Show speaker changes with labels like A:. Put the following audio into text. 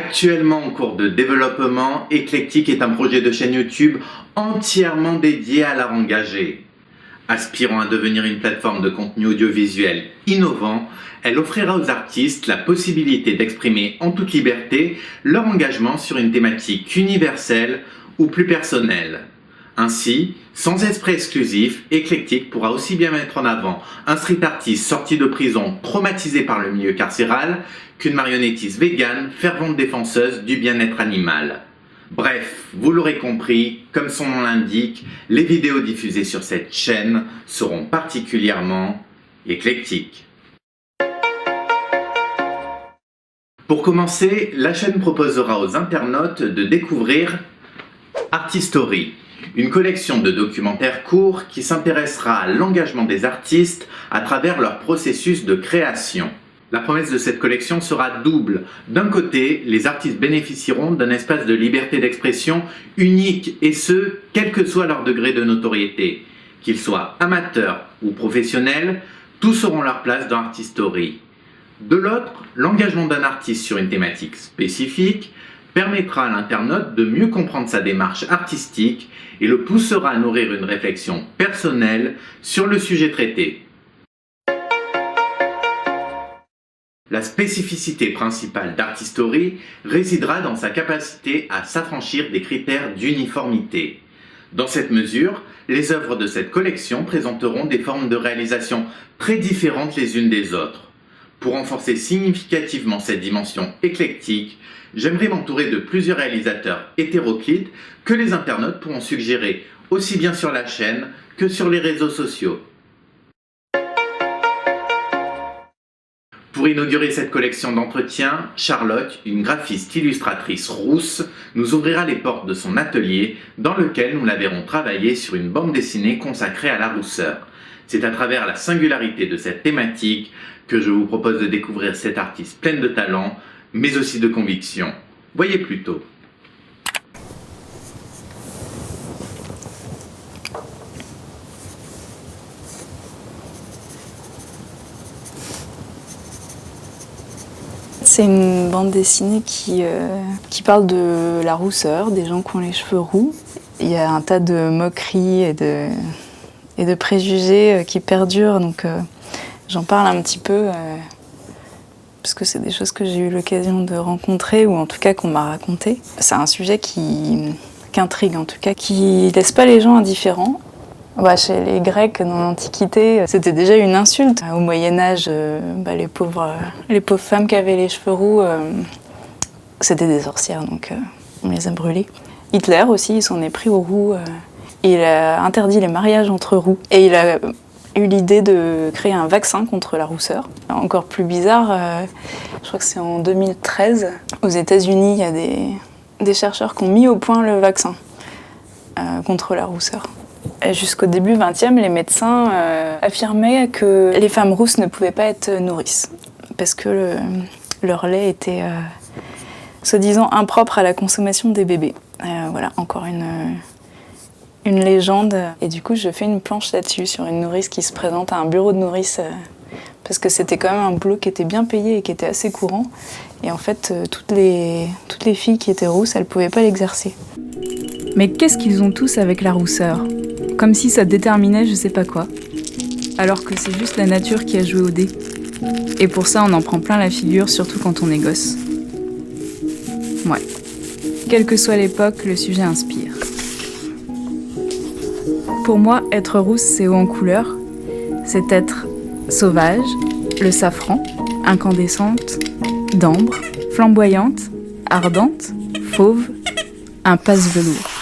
A: Actuellement en cours de développement, Eclectic est un projet de chaîne YouTube entièrement dédié à l'art engagé. Aspirant à devenir une plateforme de contenu audiovisuel innovant, elle offrira aux artistes la possibilité d'exprimer en toute liberté leur engagement sur une thématique universelle ou plus personnelle. Ainsi, sans esprit exclusif, Eclectic pourra aussi bien mettre en avant un street artiste sorti de prison traumatisé par le milieu carcéral qu'une marionnettiste végane fervente défenseuse du bien-être animal. Bref, vous l'aurez compris, comme son nom l'indique, les vidéos diffusées sur cette chaîne seront particulièrement éclectiques. Pour commencer, la chaîne proposera aux internautes de découvrir Artistory, une collection de documentaires courts qui s'intéressera à l'engagement des artistes à travers leur processus de création. La promesse de cette collection sera double. D'un côté, les artistes bénéficieront d'un espace de liberté d'expression unique et ce, quel que soit leur degré de notoriété. Qu'ils soient amateurs ou professionnels, tous auront leur place dans Artistory. De l'autre, l'engagement d'un artiste sur une thématique spécifique permettra à l'internaute de mieux comprendre sa démarche artistique et le poussera à nourrir une réflexion personnelle sur le sujet traité. La spécificité principale d'Artistory résidera dans sa capacité à s'affranchir des critères d'uniformité. Dans cette mesure, les œuvres de cette collection présenteront des formes de réalisation très différentes les unes des autres. Pour renforcer significativement cette dimension éclectique, j'aimerais m'entourer de plusieurs réalisateurs hétéroclites que les internautes pourront suggérer aussi bien sur la chaîne que sur les réseaux sociaux. Pour inaugurer cette collection d'entretiens, Charlotte, une graphiste illustratrice rousse, nous ouvrira les portes de son atelier dans lequel nous la verrons travailler sur une bande dessinée consacrée à la rousseur. C'est à travers la singularité de cette thématique que je vous propose de découvrir cette artiste pleine de talent, mais aussi de conviction. Voyez plutôt.
B: C'est une bande dessinée qui parle de la rousseur, des gens qui ont les cheveux roux. Il y a un tas de moqueries et de préjugés qui perdurent, donc j'en parle un petit peu parce que c'est des choses que j'ai eu l'occasion de rencontrer ou en tout cas qu'on m'a raconté. C'est un sujet qui intrigue, en tout cas, qui laisse pas les gens indifférents. Chez les Grecs, dans l'Antiquité, c'était déjà une insulte. Au Moyen-Âge, les pauvres femmes qui avaient les cheveux roux, c'était des sorcières, donc on les a brûlées. Hitler aussi, il s'en est pris aux roux. Il a interdit les mariages entre roux. Et il a eu l'idée de créer un vaccin contre la rousseur. Encore plus bizarre, je crois que c'est en 2013, aux États-Unis, il y a des chercheurs qui ont mis au point le vaccin contre la rousseur. Jusqu'au début 20e, les médecins affirmaient que les femmes rousses ne pouvaient pas être nourrices parce que leur lait était soi-disant impropre à la consommation des bébés. Voilà, encore une légende. Et du coup, je fais une planche là-dessus, sur une nourrice qui se présente à un bureau de nourrice parce que c'était quand même un boulot qui était bien payé et qui était assez courant. Et en fait, toutes les filles qui étaient rousses, elles ne pouvaient pas l'exercer.
C: Mais qu'est-ce qu'ils ont tous avec la rousseur ? Comme si ça déterminait je sais pas quoi. Alors que c'est juste la nature qui a joué au dé. Et pour ça, on en prend plein la figure, surtout quand on est gosse. Ouais. Quelle que soit l'époque, le sujet inspire. Pour moi, être rousse, c'est haut en couleur. C'est être sauvage, le safran, incandescente, d'ambre, flamboyante, ardente, fauve, un passe-velours.